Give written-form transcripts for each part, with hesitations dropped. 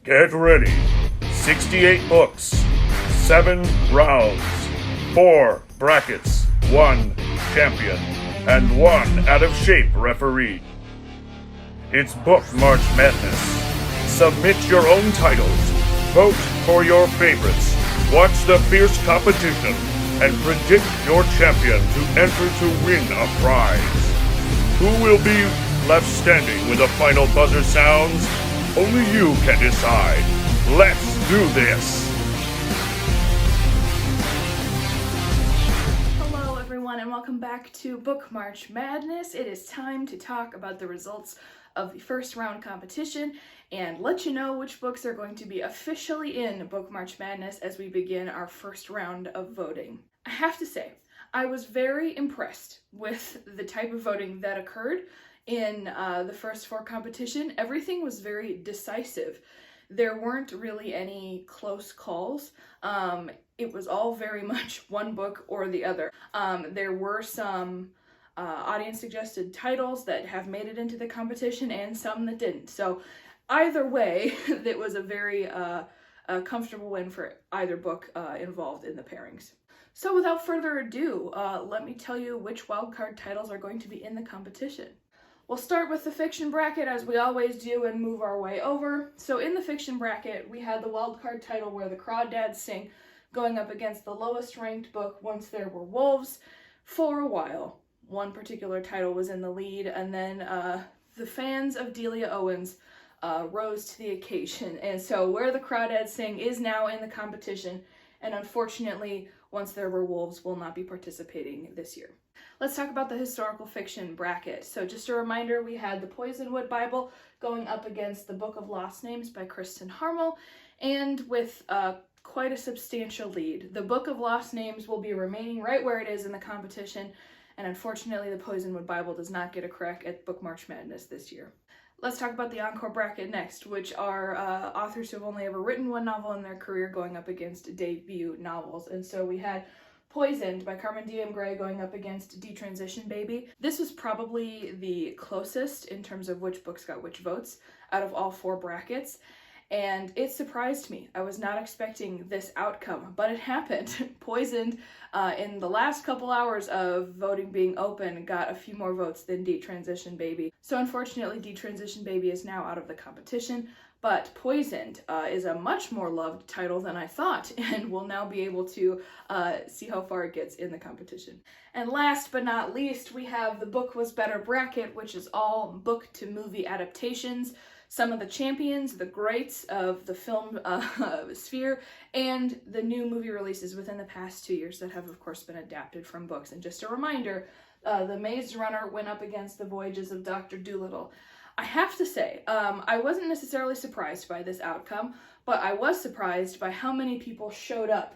Get ready. 68 books, 7 rounds, 4 brackets, 1 champion, and 1 out-of-shape referee. It's Book March Madness. Submit your own titles, vote for your favorites, watch the fierce competition, and predict your champion to enter to win a prize. Who will be left standing when the final buzzer sounds? Only you can decide. Let's do this! Hello everyone and welcome back to Book March Madness. It is time to talk about the results of the first round competition and let you know which books are going to be officially in Book March Madness as we begin our first round of voting. I have to say, I was very impressed with the type of voting that occurred in the first 4 competition. Everything was very decisive. There weren't really any close calls. It was all very much one book or the other. There were some audience suggested titles that have made it into the competition and some that didn't. So either way, it was a very comfortable win for either book involved in the pairings. So without further ado, let me tell you which wildcard titles are going to be in the competition. We'll start with the fiction bracket as we always do and move our way over. So in the fiction bracket, we had the wildcard title Where the Crawdads Sing going up against the lowest ranked book Once There Were Wolves for a while. One particular title was in the lead, and then the fans of Delia Owens rose to the occasion. And so Where the Crawdads Sing is now in the competition, and unfortunately, Once There Were Wolves will not be participating this year. Let's talk about the historical fiction bracket. So just a reminder, we had the Poisonwood Bible going up against the Book of Lost Names by Kristen Harmel, and with quite a substantial lead. The Book of Lost Names will be remaining right where it is in the competition, and unfortunately the Poisonwood Bible does not get a crack at Book March Madness this year. Let's talk about the Encore Bracket next, which are authors who have only ever written one novel in their career going up against debut novels. And so we had Poisoned by Carmen D.M. Gray going up against Detransition Baby. This was probably the closest in terms of which books got which votes out of all 4 brackets, and it surprised me. I was not expecting this outcome, but it happened. Poisoned, in the last couple hours of voting being open, got a few more votes than Detransition Baby. So unfortunately, Detransition Baby is now out of the competition, but Poisoned is a much more loved title than I thought, and we'll now be able to see how far it gets in the competition. And last but not least, we have the Book Was Better bracket, which is all book-to-movie adaptations. Some of the champions, the greats of the film sphere, and the new movie releases within the past 2 years that have, of course, been adapted from books. And just a reminder, The Maze Runner went up against The Voyages of Dr. Dolittle. I have to say, I wasn't necessarily surprised by this outcome, but I was surprised by how many people showed up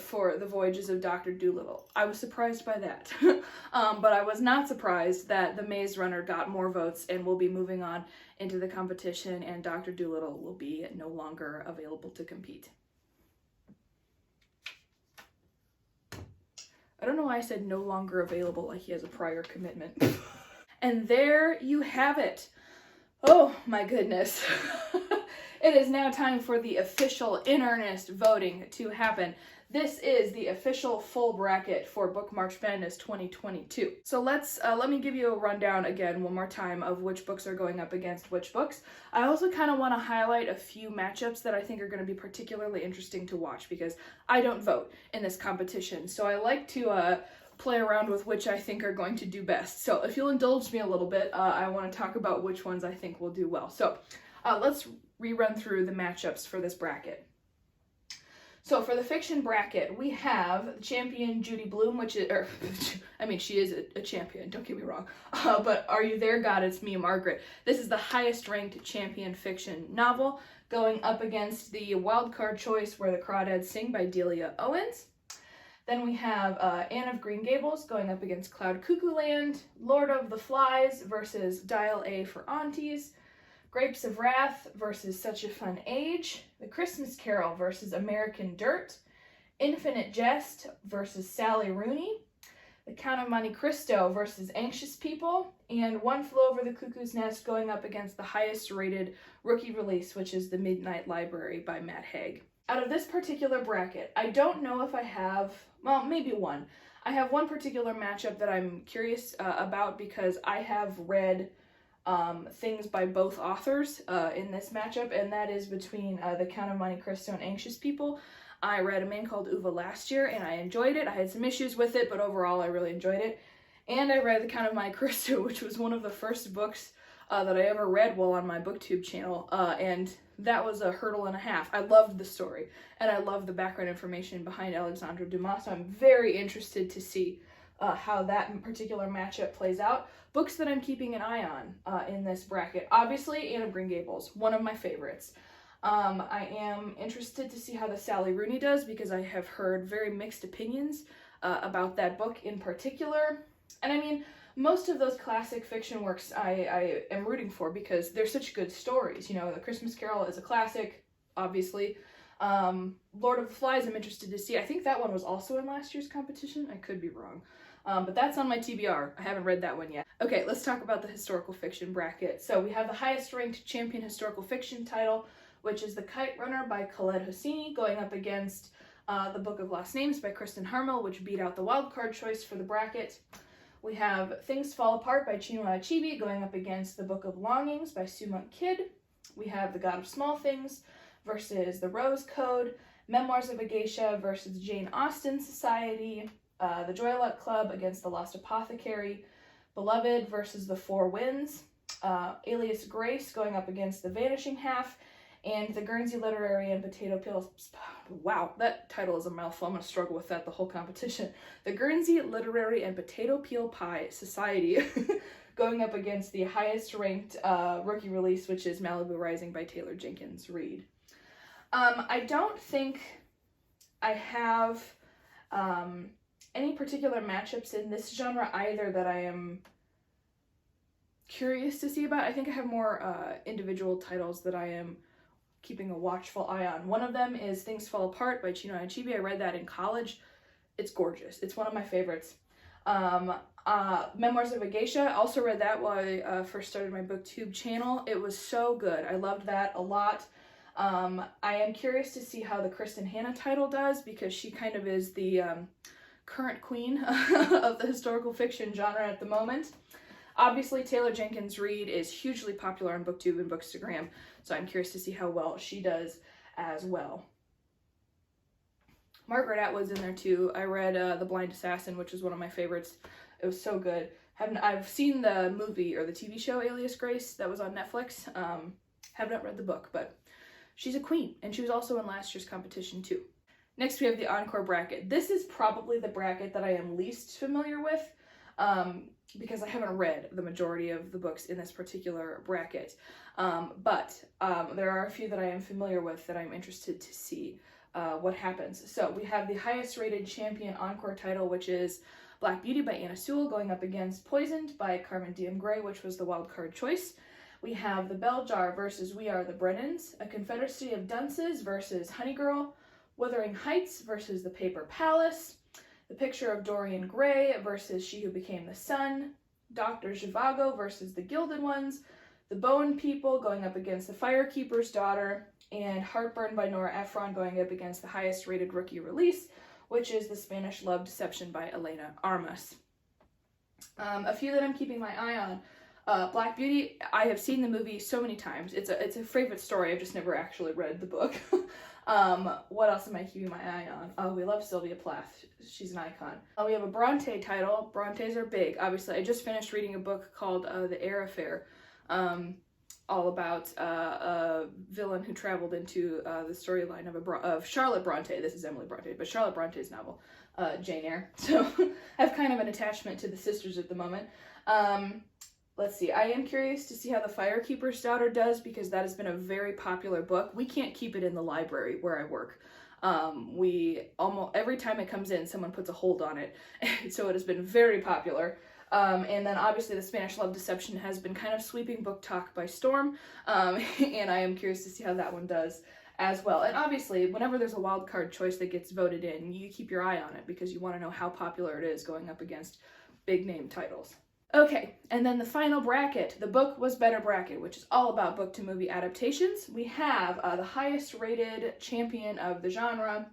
for The Voyages of Dr. Dolittle. I was surprised by that. But I was not surprised that The Maze Runner got more votes and will be moving on into the competition, and Dr. Dolittle will be no longer available to compete. I don't know why I said no longer available like he has a prior commitment. And there you have it. Oh my goodness. It is now time for the official in earnest voting to happen. This is the official full bracket for Book March Madness 2022. So let me give you a rundown again one more time of which books are going up against which books. I also kind of want to highlight a few matchups that I think are going to be particularly interesting to watch because I don't vote in this competition. So I like to play around with which I think are going to do best. So if you'll indulge me a little bit, I want to talk about which ones I think will do well. So let's rerun through the matchups for this bracket. So for the fiction bracket, we have champion Judy Blume, which is, she is a champion, don't get me wrong. But Are You There, God? It's Me, Margaret. This is the highest ranked champion fiction novel going up against the wildcard choice Where the Crawdads Sing by Delia Owens. Then we have Anne of Green Gables going up against Cloud Cuckoo Land, Lord of the Flies versus Dial A for Aunties, Grapes of Wrath versus Such a Fun Age, The Christmas Carol versus American Dirt, Infinite Jest versus Sally Rooney, The Count of Monte Cristo versus Anxious People, and One Flew Over the Cuckoo's Nest going up against the highest rated rookie release, which is The Midnight Library by Matt Haig. Out of this particular bracket, I don't know if I have, well, maybe one. I have one particular matchup that I'm curious about because I have read things by both authors in this matchup, and that is between The Count of Monte Cristo and Anxious People. I read A Man Called Uva last year, and I enjoyed it. I had some issues with it, but overall I really enjoyed it. And I read The Count of Monte Cristo, which was one of the first books that I ever read while on my booktube channel, and that was a hurdle and a half. I loved the story, and I loved the background information behind Alexandre Dumas, so I'm very interested to see how that particular matchup plays out. Books that I'm keeping an eye on in this bracket. Obviously, Anne of Green Gables, one of my favorites. I am interested to see how the Sally Rooney does because I have heard very mixed opinions about that book in particular. And I mean, most of those classic fiction works I am rooting for because they're such good stories. You know, The Christmas Carol is a classic, obviously. Lord of the Flies I'm interested to see. I think that one was also in last year's competition. I could be wrong. But that's on my TBR. I haven't read that one yet. Okay, let's talk about the historical fiction bracket. So we have the highest ranked champion historical fiction title, which is The Kite Runner by Khaled Hosseini, going up against The Book of Lost Names by Kristen Harmel, which beat out the wildcard choice for the bracket. We have Things Fall Apart by Chinua Achebe going up against The Book of Longings by Sue-Monk Kidd. We have The God of Small Things versus The Rose Code, Memoirs of a Geisha versus Jane Austen Society, The Joy-Luck Club against The Lost Apothecary, Beloved versus The Four Winds, Alias Grace going up against The Vanishing Half, and The Guernsey Literary and Potato Peel... Wow, that title is a mouthful. I'm going to struggle with that the whole competition. The Guernsey Literary and Potato Peel Pie Society going up against the highest ranked rookie release, which is Malibu Rising by Taylor Jenkins Reid. I don't think I have any particular matchups in this genre either that I am curious to see about. I think I have more individual titles that I am keeping a watchful eye on. One of them is Things Fall Apart by Chinua Achebe. I read that in college. It's gorgeous. It's one of my favorites. Memoirs of a Geisha. I also read that while I first started my booktube channel. It was so good. I loved that a lot. I am curious to see how the Kristen Hanna title does because she kind of is the current queen of the historical fiction genre at the moment. Obviously, Taylor Jenkins Reid is hugely popular on BookTube and Bookstagram, so I'm curious to see how well she does as well. Margaret Atwood's in there too. I read The Blind Assassin, which is one of my favorites. It was so good. I've seen the movie or the TV show Alias Grace that was on Netflix. Have not read the book, but she's a queen, and she was also in last year's competition too. Next, we have the Encore Bracket. This is probably the bracket that I am least familiar with. Because I haven't read the majority of the books in this particular bracket. But there are a few that I am familiar with that I'm interested to see what happens. So we have the highest rated champion encore title, which is Black Beauty by Anna Sewell going up against Poisoned by Carmen Diam-Gray, which was the wildcard choice. We have The Bell Jar versus We Are the Brennans, A Confederacy of Dunces versus Honey Girl, Wuthering Heights versus The Paper Palace, The Picture of Dorian Gray versus She Who Became the Sun, Dr. Zhivago versus The Gilded Ones, The Bone People going up against The Firekeeper's Daughter, and Heartburn by Nora Ephron going up against the highest rated rookie release, which is The Spanish Love Deception by Elena Armas. A few that I'm keeping my eye on. Black Beauty, I have seen the movie so many times. It's a favorite story. I've just never actually read the book. What else am I keeping my eye on? Oh, we love Sylvia Plath. She's an icon. We have a Bronte title. Brontes are big. Obviously, I just finished reading a book called The Air Affair, all about a villain who traveled into the storyline of Charlotte Bronte. This is Emily Bronte, but Charlotte Bronte's novel, Jane Eyre. So I have kind of an attachment to the sisters at the moment. Let's see, I am curious to see how The Firekeeper's Daughter does because that has been a very popular book. We can't keep it in the library where I work. Every time it comes in, someone puts a hold on it. So it has been very popular. And then obviously The Spanish Love Deception has been kind of sweeping book talk by storm. And I am curious to see how that one does as well. And obviously, whenever there's a wild card choice that gets voted in, you keep your eye on it because you want to know how popular it is going up against big name titles. Okay, and then the final bracket, the book was better bracket, which is all about book to movie adaptations. We have the highest rated champion of the genre,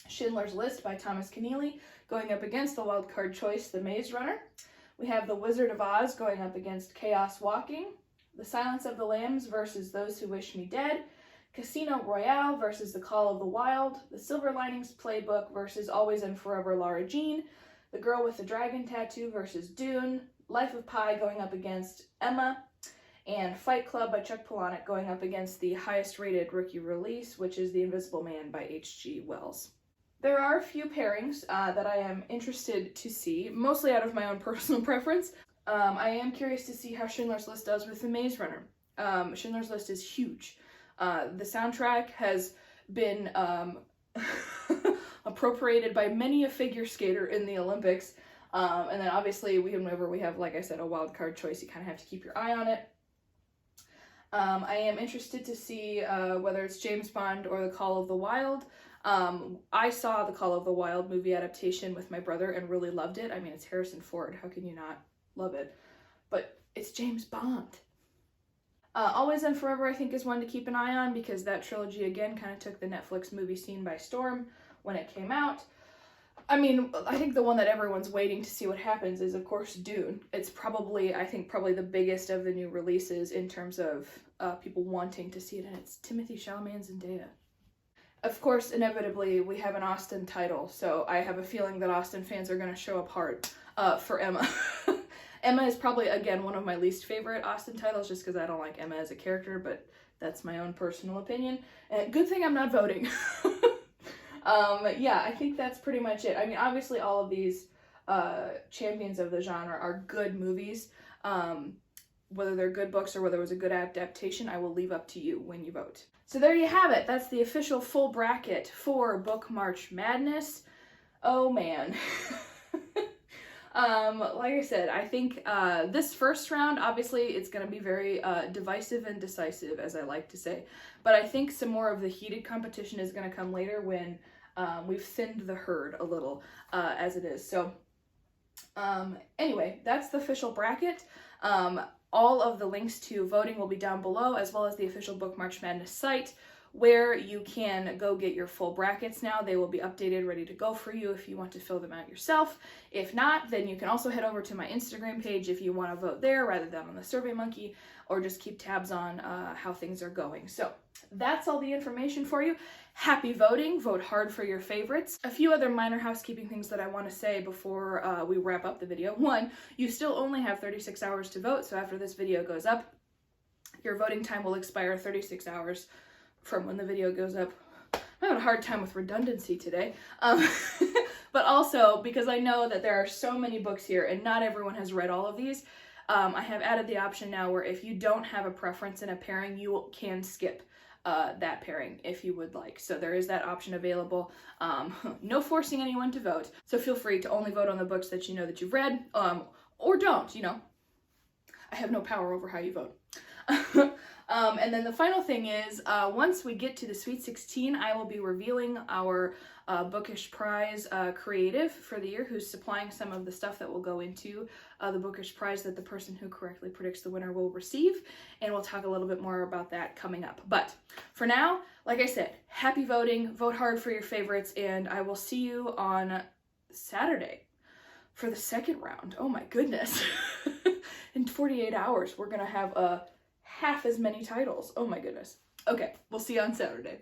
Schindler's List by Thomas Keneally, going up against the wild card choice, The Maze Runner. We have The Wizard of Oz going up against Chaos Walking, The Silence of the Lambs versus Those Who Wish Me Dead, Casino Royale versus The Call of the Wild, The Silver Linings Playbook versus Always and Forever Lara Jean, The Girl with the Dragon Tattoo versus Dune, Life of Pi going up against Emma, and Fight Club by Chuck Palahniuk going up against the highest rated rookie release, which is The Invisible Man by H.G. Wells. There are a few pairings that I am interested to see, mostly out of my own personal preference. I am curious to see how Schindler's List does with The Maze Runner. Schindler's List is huge. The soundtrack has been appropriated by many a figure skater in the Olympics. And then obviously whenever we have, like I said, a wild card choice, you kind of have to keep your eye on it. I am interested to see whether it's James Bond or The Call of the Wild. I saw the Call of the Wild movie adaptation with my brother and really loved it. I mean, it's Harrison Ford. How can you not love it? But it's James Bond. Always and Forever, I think, is one to keep an eye on because that trilogy, again, kind of took the Netflix movie scene by storm when it came out. I mean, I think the one that everyone's waiting to see what happens is, of course, Dune. It's probably the biggest of the new releases in terms of people wanting to see it, and it's Timothée Chalamet and Zendaya. Of course, inevitably, we have an Austen title, so I have a feeling that Austen fans are going to show up hard for Emma. Emma is probably, again, one of my least favorite Austen titles, just because I don't like Emma as a character, but that's my own personal opinion. And good thing I'm not voting. Yeah, I think that's pretty much it. I mean, obviously, all of these champions of the genre are good movies. Whether they're good books or whether it was a good adaptation, I will leave up to you when you vote. So there you have it. That's the official full bracket for Book March Madness. Oh, man. Like I said, I think this first round, obviously, it's going to be very divisive and decisive, as I like to say. But I think some more of the heated competition is going to come later when we've thinned the herd a little, as it is. So, anyway, that's the official bracket. All of the links to voting will be down below, as well as the official Book March Madness site, where you can go get your full brackets now. They will be updated, ready to go for you if you want to fill them out yourself. If not, then you can also head over to my Instagram page if you want to vote there rather than on the SurveyMonkey, or just keep tabs on how things are going. So that's all the information for you. Happy voting. Vote hard for your favorites. A few other minor housekeeping things that I want to say before we wrap up the video. One, you still only have 36 hours to vote, so after this video goes up, your voting time will expire 36 hours from when the video goes up. I'm having a hard time with redundancy today. But also, because I know that there are so many books here and not everyone has read all of these, I have added the option now where if you don't have a preference in a pairing, you can skip that pairing if you would like. So there is that option available. No forcing anyone to vote. So feel free to only vote on the books that you know that you've read, or don't, you know. I have no power over how you vote. And then the final thing is, once we get to the Sweet 16, I will be revealing our Bookish Prize creative for the year, who's supplying some of the stuff that will go into the Bookish Prize that the person who correctly predicts the winner will receive, and we'll talk a little bit more about that coming up. But for now, like I said, happy voting, vote hard for your favorites, and I will see you on Saturday for the second round. Oh my goodness. In 48 hours, we're gonna have half as many titles. Oh my goodness. Okay, we'll see you on Saturday.